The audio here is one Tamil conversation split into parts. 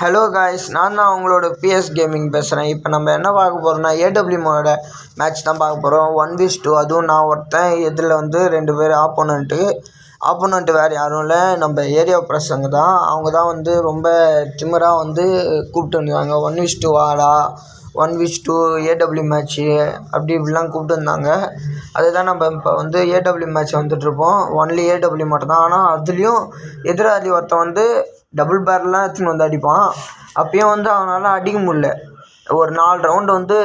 ஹலோ காய்ஸ், நான் தான் உங்களோட பிஎஸ் கேமிங் பேசுகிறேன். இப்போ நம்ம என்ன பார்க்க போகிறோம்னா ஏடபிள்யூமோட மேட்ச் தான் பார்க்க போகிறோம். 1v2. அதுவும் நான் ஒருத்தன், இதில் வந்து 2 பேர் ஆப்போனண்ட்டு வேறு யாரும் இல்லை, நம்ம ஏரியா பசங்க தான். அவங்க தான் வந்து ரொம்ப திமிராக வந்து கூப்பிட்டு வந்தாங்க. 1v2 வாடா, 1v2 ஏடபிள்யூ மேட்ச்சு அப்படி இப்படிலாம் கூப்பிட்டு வந்தாங்க. அதுதான் நம்ம இப்போ வந்து ஏடபிள்யூ மேட்ச் வந்துட்டுருப்போம். ஒன்லி ஏடபிள்யூ மட்டும்தான். ஆனால் அதுலேயும் எதிராளி ஒருத்தன் வந்து டபுள் பேர்லாம் எடுத்துன்னு வந்து அடிப்பான். அப்பயும் வந்து அவனால் அடிக்க முடியல. ஒரு 4 ரவுண்டு வந்து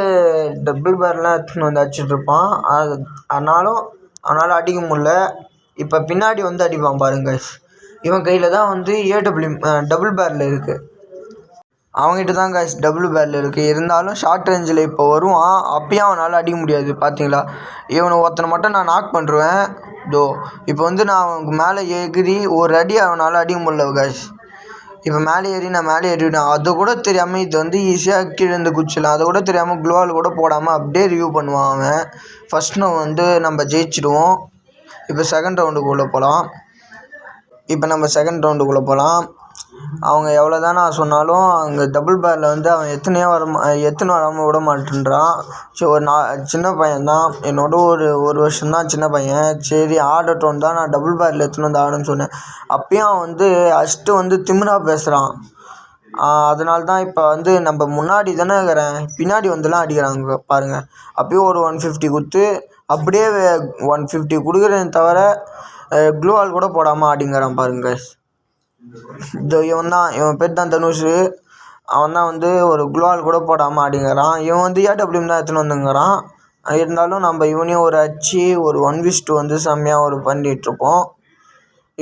டபுள் பேர்லாம் எடுத்துன்னு வந்து அடிச்சிட்ருப்பான். ஆனாலும் அவனால் அடிக்க முடியல. இப்போ பின்னாடி வந்து அடிப்பான் பாருங்க. இவன் கையில் தான் வந்து ஏடபிள்யூ டபுள் பேரில் இருக்குது. அவங்ககிட்ட தான் காய்ஸ் டபுள் பேரில் இருக்குது. இருந்தாலும் ஷார்ட் ரேஞ்சில் இப்போ வருவான். அப்பயும் அவனால் அடிக்க முடியாது. பார்த்தீங்களா, இவனை ஒருத்தனை மட்டும் நான் நாக் பண்ணுறேன். இப்போ வந்து நான் அவனுக்கு மேலே ஏறி ஒரு அடி அவனால் அடிக்க முடியல காய்ஸ். இப்போ மேலே ஏறிவிட்டேன். அது கூட தெரியாமல் இது வந்து ஈஸியாக கீழே இருந்து குச்சிடலாம். அதை கூட தெரியாமல் க்ளோவால் கூட போடாமல் அப்படியே ரிவ்யூ பண்ணுவான் அவன். ஃபஸ்ட் வந்து நம்ம ஜெயிச்சிடுவோம். இப்போ செகண்ட் ரவுண்டுக்குள்ளே போகலாம். அவங்க எவ்வளோ தான் நான் சொன்னாலும் அங்கே டபுள் பேரில் வந்து அவன் எத்தனை வராமல் விட மாட்டேன்றான். சரி, சின்ன பையன்தான், என்னோட ஒரு வருஷம்தான் சின்ன பையன். சரி ஆடட்டும் தான் நான் டபுள் பேரில் எடுத்துன்னு வந்து ஆடுன்னு சொன்னேன். அப்பயும் அவன் வந்து ஃபஸ்ட்டு வந்து திமிராக பேசுகிறான். அதனால தான் இப்போ வந்து நம்ம முன்னாடி தானே இருக்கிறேன், பின்னாடி வந்துலாம் அடிக்கிறாங்க பாருங்கள். அப்பயும் ஒரு 150 கொடுத்து அப்படியே 150 கொடுக்குறேன்னு தவிர க்ளூவால் கூட போடாமல் ஆடிங்கிறான் பாருங்க. இவன் பேர் தான் தனுஷ். அவன் தான் வந்து ஒரு க்ளோவால் கூட போடாமல் ஆடிங்கிறான். இவன் வந்து ஏடபிள்யூம் தான் எடுத்துன்னு வந்துங்கிறான். இருந்தாலும் நம்ம இவனையும் ஒரு 1v2 வந்து செம்மையாக பண்ணிகிட்ருப்போம்.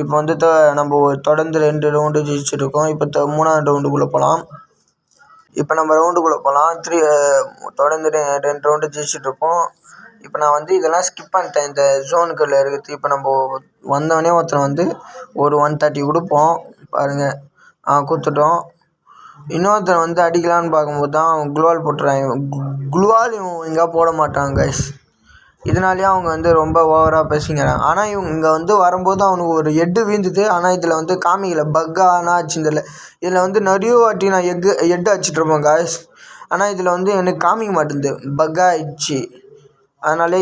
இப்போ வந்து நம்ம தொடர்ந்து 2 ரவுண்டு ஜெயிச்சிட்ருக்கோம். இப்போ 3ஆவது ரவுண்டுக்குள்ளே போகலாம். இப்போ நம்ம ரவுண்டுக்குள்ளே போகலாம். தொடர்ந்து 2 ரவுண்டு ஜெயிச்சிட்ருப்போம். இப்போ நான் வந்து இதெல்லாம் ஸ்கிப் பண்ணிட்டேன், இந்த ஜோனுக்குள்ளே இருக்குது. இப்போ நம்ம வந்தவொடனே ஒருத்தனை வந்து ஒரு 130 கொடுப்போம் பாருங்கள். கொடுத்துட்டோம். இன்னொருத்தனை வந்து அடிக்கலான்னு பார்க்கும்போது தான் அவன் க்ளூவால் போட்டுறான். க்ளூவால் இவன் எங்கே போட மாட்டான் கைஸ். இதனாலேயே அவங்க வந்து ரொம்ப ஓவராக பேசிங்கிறாங்க. ஆனால் இங்கே வந்து வரும்போது அவனுக்கு ஒரு ஹெட்டு வீழ்ந்துது. ஆனால் இதில் வந்து காமிக்கல, பக்கானா ஆச்சுன்னு. இதில் வந்து நிறைய வாட்டி நான் ஹெட்டு அடிச்சிட்ருப்பேன் காய்ஸ். ஆனால் இதில் வந்து எனக்கு காமிக்க மாட்டேங்குது, பக்கா ஆயிடுச்சு. அதனாலே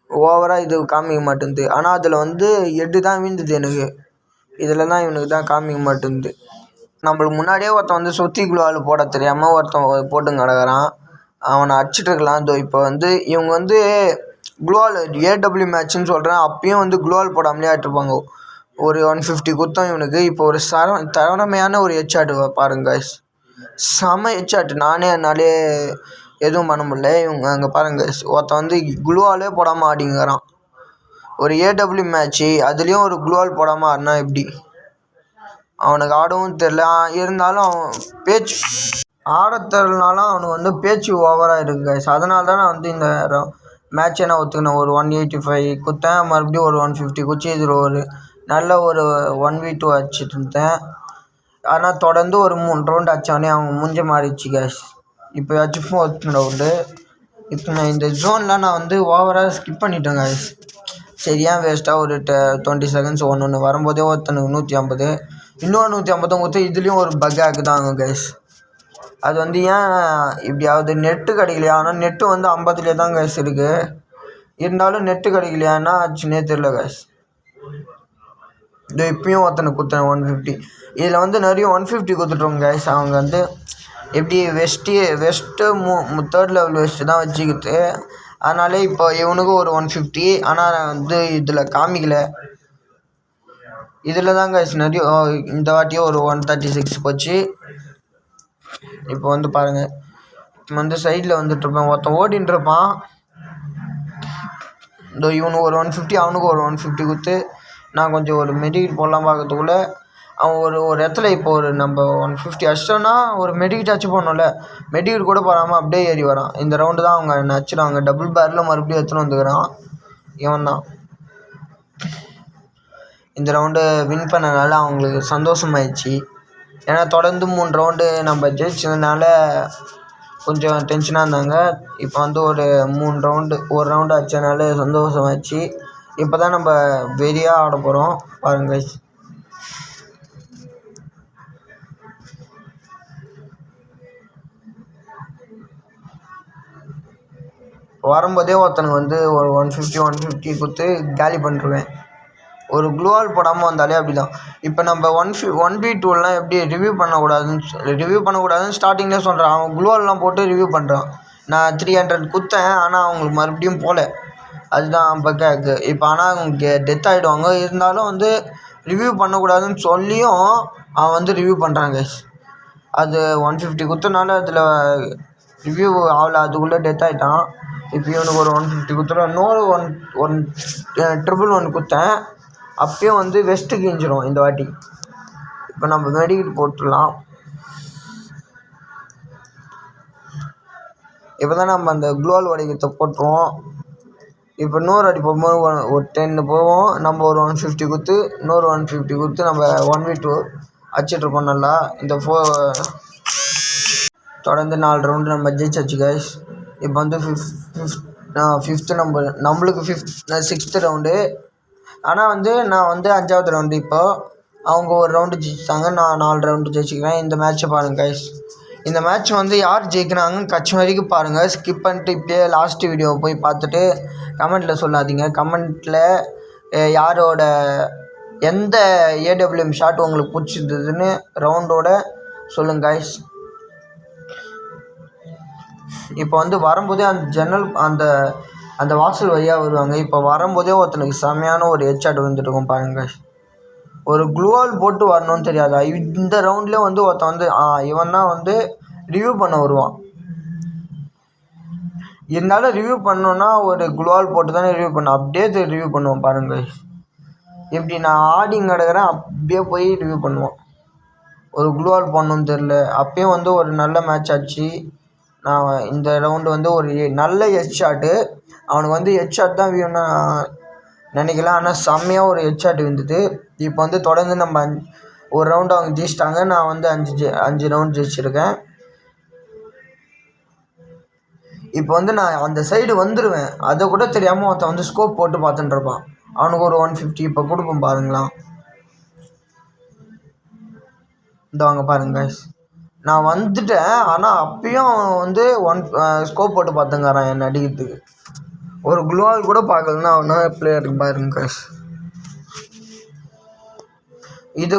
ஓவராக இது காமிக்க மாட்டேங்குது. ஆனால் அதில் வந்து ஹெட்டு தான் வீழ்ந்துது எனக்கு. இதில் தான் இவனுக்கு தான் காமிக்க மாட்டேங்குது. நம்மளுக்கு முன்னாடியே ஒருத்தன் வந்து சுற்றி க்ளூவால் போட தெரியாமல் ஒருத்தன் போட்டு கிடக்குறான். அவனை அடிச்சிட்ருக்கலாம். இப்போ வந்து இவங்க வந்து க்ளூவால் ஏடபிள்யூ மேட்ச்னு சொல்கிறேன், அப்பயும் வந்து க்ளூவால் போடாமலே ஆட்டிருப்பாங்க. ஒரு 150 கொடுத்தோம் இவனுக்கு. இப்போ ஒரு திறமையான ஒரு ஹெட்ஷாட் பாருங்க காய்ஸ். செம ஹெட்ஷாட். என்னாலே எதுவும் பண்ண முடியல. இவங்க அங்கே பாருங்க, ஒருத்தன் வந்து க்ளூவாலே போடாமல் ஆடிங்கிறான். ஒரு ஏடபிள்யூ மேட்ச்சு, அதுலேயும் ஒரு க்ளூவால் போடாமல் ஆடினா எப்படி? அவனுக்கு ஆடவும் தெரில. இருந்தாலும் அவன் பேச்சு ஆட தெரிலனாலும் அவனுக்கு வந்து பேச்சு ஓவராக இருக்குது கைஸ். அதனால தான் நான் வந்து இந்த மேட்ச்சை நான் ஒத்துக்கினேன். ஒரு 185 கொடுத்தேன், மறுபடியும் ஒரு 150 குச்சி இதில் ஒரு நல்ல ஒரு 1v2 அடிச்சிட்டு இருந்தேன். ஆனால் தொடர்ந்து ஒரு 3 ரவுண்டு அடித்தவொடனே அவங்க மூஞ்ச மாறிடுச்சு கைஸ். இப்போ 4th ரவுண்டு. இப்போ நான் இந்த ஜோனில் நான் வந்து ஓவராக ஸ்கிப் பண்ணிட்டேன் கைஸ். சரியா வேஸ்ட்டாக ஒரு 20 செகண்ட்ஸ் ஒன்று வரும்போதே ஒருத்தனுக்கு 150, இன்னொரு 150 கொடுத்து இதுலேயும் ஒரு பக்காக்கு தாங்க கைஸ். அது வந்து ஏன் இப்படியாவது நெட்டு கிடைக்கலையா? ஆனால் நெட்டு வந்து 50 தான் கைஸ் இருக்குது. இருந்தாலும் நெட்டு கிடைக்கலையான்னா ஆச்சுன்னே தெரில கைஸ். இப்பயும் ஒருத்தனுக்கு கொடுத்தேன் 150. இதில் வந்து நிறைய 150 கொடுத்துட்டோம் கைஸ். அவங்க வந்து எப்படி வெஸ்ட்டு 3rd லெவல் வெஸ்ட்டு தான் வச்சுக்கிட்டு. அதனாலே இப்போ இவனுக்கு ஒரு 150. ஆனால் வந்து இதில் காமிக்கல. இதில் தான் கைஸ் நிறைய இந்த வாட்டியும் ஒரு 136 போச்சு. இப்போ வந்து பாருங்கள், வந்து சைடில் வந்துட்டுருப்பேன், ஒருத்தன் ஓடின்ட்டுருப்பான். இவனுக்கு ஒரு 150, அவனுக்கு ஒரு 150 கொடுத்து நான் கொஞ்சம் ஒரு மெடிக்கெட் போடலாம் பார்க்கறதுக்குள்ளே அவன் ஒரு இடத்துல இப்போ ஒரு நம்ம 150 அடிச்சோன்னா ஒரு மெடிக்கெட் அச்சு போடணும்ல, மெடிக்கெட் கூட போடாமல் அப்படியே ஏறி வரான். இந்த ரவுண்டு தான் அவங்க என்ன அடிச்சிடுவாங்க. டபுள் பேரில் மறுபடியும் எடுத்துன்னு வந்துக்கிறான் இவன் தான். இந்த ரவுண்டு வின் பண்ணனால அவங்களுக்கு சந்தோஷமாயிடுச்சு. ஏன்னா தொடர்ந்து 3 ரவுண்டு நம்ம ஜெயிச்சதுனால கொஞ்சம் டென்ஷனாக இருந்தாங்க. இப்போ வந்து ஒரு 3 ரவுண்டு அடிச்சதுனால சந்தோஷமாயிடுச்சு. இப்போ தான் நம்ம வெறியாக ஆட போகிறோம் பாருங்க. வரும்போதே ஒருத்தனுக்கு வந்து ஒரு 150 கொடுத்து காலி பண்ணிருவேன். ஒரு க்ளூவால் போடாமல் வந்தாலே அப்படி தான். இப்போ நம்ம 1v2லாம் எப்படி ரிவ்யூ பண்ணக்கூடாதுன்னு ஸ்டார்டிங்லேயே சொல்கிறான். அவன் க்ளூவால்லாம் போட்டு ரிவ்யூ பண்ணுறான். நான் 300 கொடுத்தேன், ஆனால் அவங்களுக்கு மறுபடியும் போகல. அதுதான் பக்காக்கு. இப்போ ஆனால் அவங்க டெத் ஆகிடுவாங்க. இருந்தாலும் வந்து ரிவ்யூ பண்ணக்கூடாதுன்னு சொல்லியும் அவன் வந்து ரிவ்யூ பண்ணுறான் கைஸ். அது 150 கொடுத்தனால அதில் ரிவ்யூ ஆகல, அதுக்குள்ளே டெத் ஆகிட்டான். இப்போ இவனுக்கு ஒரு 150 கொடுத்துருவேன். இன்னொரு 111 கொடுத்தேன். அப்பயும் வந்து வெஸ்ட்டு கிஞ்சிரும் இந்த வாட்டி. இப்போ நம்ம மெடிக்கிட் போட்டுடலாம். இப்போ தான் நம்ம அந்த க்ளோவால் உடைக்கிறத போட்டுருவோம். இப்போ இன்னொரு அடி போகும்போது ஒரு 10 போவோம். நம்ம ஒரு 150 கொடுத்து இன்னொரு 150 கொடுத்து நம்ம 1v2 அடிச்சிட்ருப்போம் நல்லா. இந்த தொடர்ந்து 4 ரவுண்டு நம்ம ஜெயிச்சாச்சு கைஸ். இப்போ வந்து ஃபிஃப்த்து நம்மளுக்கு 6th ரவுண்டு. ஆனால் வந்து நான் வந்து 5வது ரவுண்டு. இப்போ அவங்க ஒரு ரவுண்டு ஜெயிச்சிட்டாங்க, நான் 4 ரவுண்டு ஜெயிச்சிக்கிறேன். இந்த மேட்ச்சை பாருங்கள் கைஸ். இந்த மேட்ச் வந்து யார் ஜெயிக்கிறாங்கன்னு கட்சி வரைக்கும் பாருங்கள். ஸ்கிப் பண்ணிட்டு இப்போயே லாஸ்ட்டு வீடியோவை போய் பார்த்துட்டு கமெண்ட்டில் சொல்லாதீங்க. கமெண்ட்டில் யாரோட எந்த ஏடபிள்யூஎம் ஷாட் உங்களுக்கு பிடிச்சிருந்ததுன்னு ரவுண்டோட சொல்லுங்கள் கைஸ். இப்போ வந்து வரும்போதே அந்த ஜன்னல் அந்த வாசல் வழியாக வருவாங்க. இப்போ வரும்போதே ஒருத்தனுக்கு செம்மையான ஒரு ஹெட்ஷாட் வந்துட்டுருக்கும் பாருங்கள். ஒரு க்ளூவால் போட்டு வரணும்னு தெரியாது. இந்த ரவுண்ட்லேயே வந்து ஒருத்தன் வந்து இவன் தான் வந்து ரிவ்யூ பண்ண வருவான். இருந்தாலும் ரிவ்யூ பண்ணோன்னா ஒரு க்ளூவால் போட்டு தானே ரிவ்யூ பண்ணும். அப்படியே ரிவ்யூ பண்ணுவோம் பாருங்கள். இப்படி நான் ஆடிங் கிடக்கிறேன், அப்படியே போய் ரிவ்யூ பண்ணுவோம். ஒரு க்ளூவால் போடணுன்னு தெரில. அப்பயும் வந்து ஒரு நல்ல மேட்ச் ஆச்சு. நான் இந்த ரவுண்டு வந்து ஒரு நல்ல ஹெட்ஷாட்டு. அவனுக்கு வந்து ஹெட்ஷாட் தான் வேணும்னா நினைக்கல, ஆனால் செம்மையாக ஒரு ஹெட்ஷாட் இருந்தது. இப்போ வந்து தொடர்ந்து நம்ம ஒரு ரவுண்டு அவங்க ஜெயிச்சிட்டாங்க. நான் வந்து 5 ரவுண்டு ஜெயிச்சிருக்கேன். இப்போ வந்து நான் அந்த சைடு வந்துடுவேன். அதை கூட தெரியாமல் ஒருத்தன் வந்து ஸ்கோப் போட்டு பார்த்துட்டுருப்பான். அவனுக்கு ஒரு 150 இப்போ கொடுப்போம் பாருங்களா. இந்த வாங்க பாருங்க கைஸ், நான் வந்துட்டேன். ஆனால் அப்பயும் வந்து ஸ்கோப் போட்டு பார்த்துங்கிறான் என்னை அடிக்கிறதுக்கு. ஒரு க்ளூவால் கூட பார்க்கலன்னா அவனா பிளேயருக்கு பாருங்க கைஸ். இது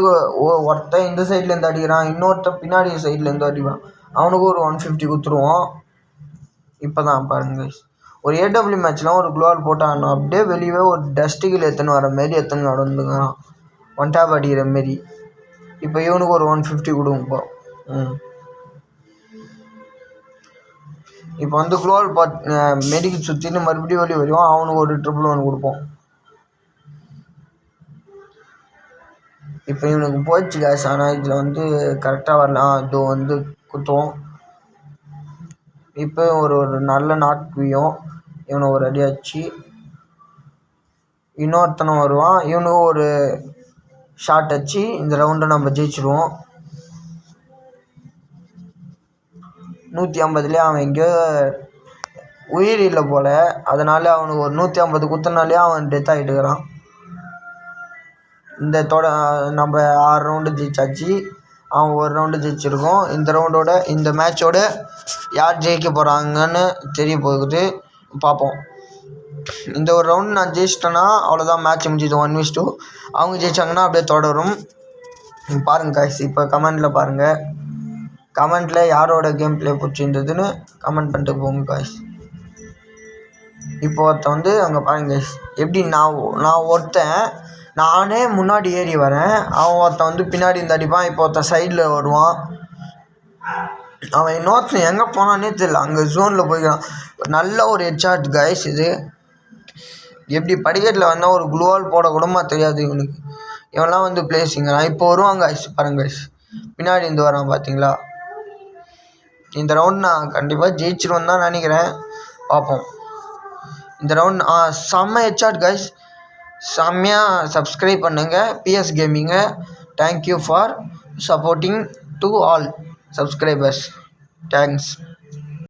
ஒருத்தன் இந்த சைட்லேருந்து அடிக்கிறான், இன்னொருத்தன் பின்னாடி சைட்லேருந்து அடிப்பான். அவனுக்கு ஒரு 150 கொடுத்துருவோம். இப்போ தான் பாருங்க கைஸ், ஒரு ஏடபிள்யூ மேட்ச்லாம் ஒரு க்ளூவால் போட்டான். அப்படியே வெளியே ஒரு டஸ்ட்டுகள் எடுத்துன்னு வர மாரி எடுத்துன்னு நடந்துங்கிறான், 1 டேப் அடிக்கிற மாரி. இப்போ இவனுக்கு ஒரு 150 கொடுங்கப்போ. இப்போ வந்து க்ளோவால் மெடிக்கு சுற்றின்னு மறுபடியும் வெளியே வருவான். அவனுக்கு ஒரு 111 கொடுப்போம். இப்போ இவனுக்கு போயிடுச்சு கேஸ். ஆனால் இதில் வந்து கரெக்டாக வரலாம். அது வந்து குத்துவோம். இப்போ ஒரு நல்ல நாட்குவியும் இவனை ஒரு அடி ஆச்சு. இன்னொருத்தனும் வருவான், இவனுக்கு ஒரு ஷாட் அடிச்சு இந்த ரவுண்டை நம்ம ஜெயிச்சிடுவோம். 150லேயே அவன் எங்கேயோ உயிர் இல்லை போல், அதனால் அவனுக்கு ஒரு 150 குத்தினாலே அவன் டெத் ஆகிட்டுக்கிறான். இந்த நம்ம 6 ரவுண்டு ஜெயிச்சாச்சு, அவன் ஒரு ரவுண்டு ஜெயிச்சிருக்கோம். இந்த ரவுண்டோட இந்த மேட்சோட யார் ஜெயிக்க போகிறாங்கன்னு தெரிய போகுது, பார்ப்போம். இந்த ஒரு ரவுண்டு நான் ஜெயிச்சிட்டேன்னா அவ்வளோதான், மேட்ச் முடிஞ்சுது. 1v2. அவங்க ஜெயிச்சாங்கன்னா அப்படியே தொடரும். பாருங்கள் காய்ஸ், இப்போ கமெண்டில் பாருங்கள். கமெண்டில் யாரோட கேம் பிளே பிடிச்சிருந்ததுன்னு கமெண்ட் பண்ணிட்டு போங்க காய்ஸ். இப்போ ஒருத்தன் வந்து அங்கே பாருங்க காய்ஸ், எப்படி நான் ஒருத்தன் நானே முன்னாடி ஏறி வரேன், அவன் ஒருத்தன் வந்து பின்னாடி இருந்து அடிப்பான். இப்போ ஒருத்தன் சைடில் வருவான். அவன் இன்னொருத்தன் எங்கே போனானே தெரியல, அங்கே ஜோனில் போய்க்கிறான். நல்ல ஒரு ஹெட்ஷாட் காய்ஸ். இது எப்படி படிக்கட்டில் வந்தால் ஒரு க்ளூவால் போடக்கூடமா தெரியாது இவனுக்கு. இவன்லாம் வந்து பிளேஸிங்கிறான். இப்போ வருவாங்க காய்ஸ், பாருங்க காய்ஸ், பின்னாடி இருந்து வரான் பார்த்தீங்களா. இந்த ரவுண்ட் நான் கண்டிப்பாக ஜெயிச்சிருவேன் தான் நினைக்கிறேன், பார்ப்போம். இந்த ரவுண்ட் செம்ம ஹெட்ஷாட் காய்ஸ். செம்மையாக சப்ஸ்கிரைப் பண்ணுங்கள் PS கேமிங்கை. Thank you for supporting to all subscribers. Thanks.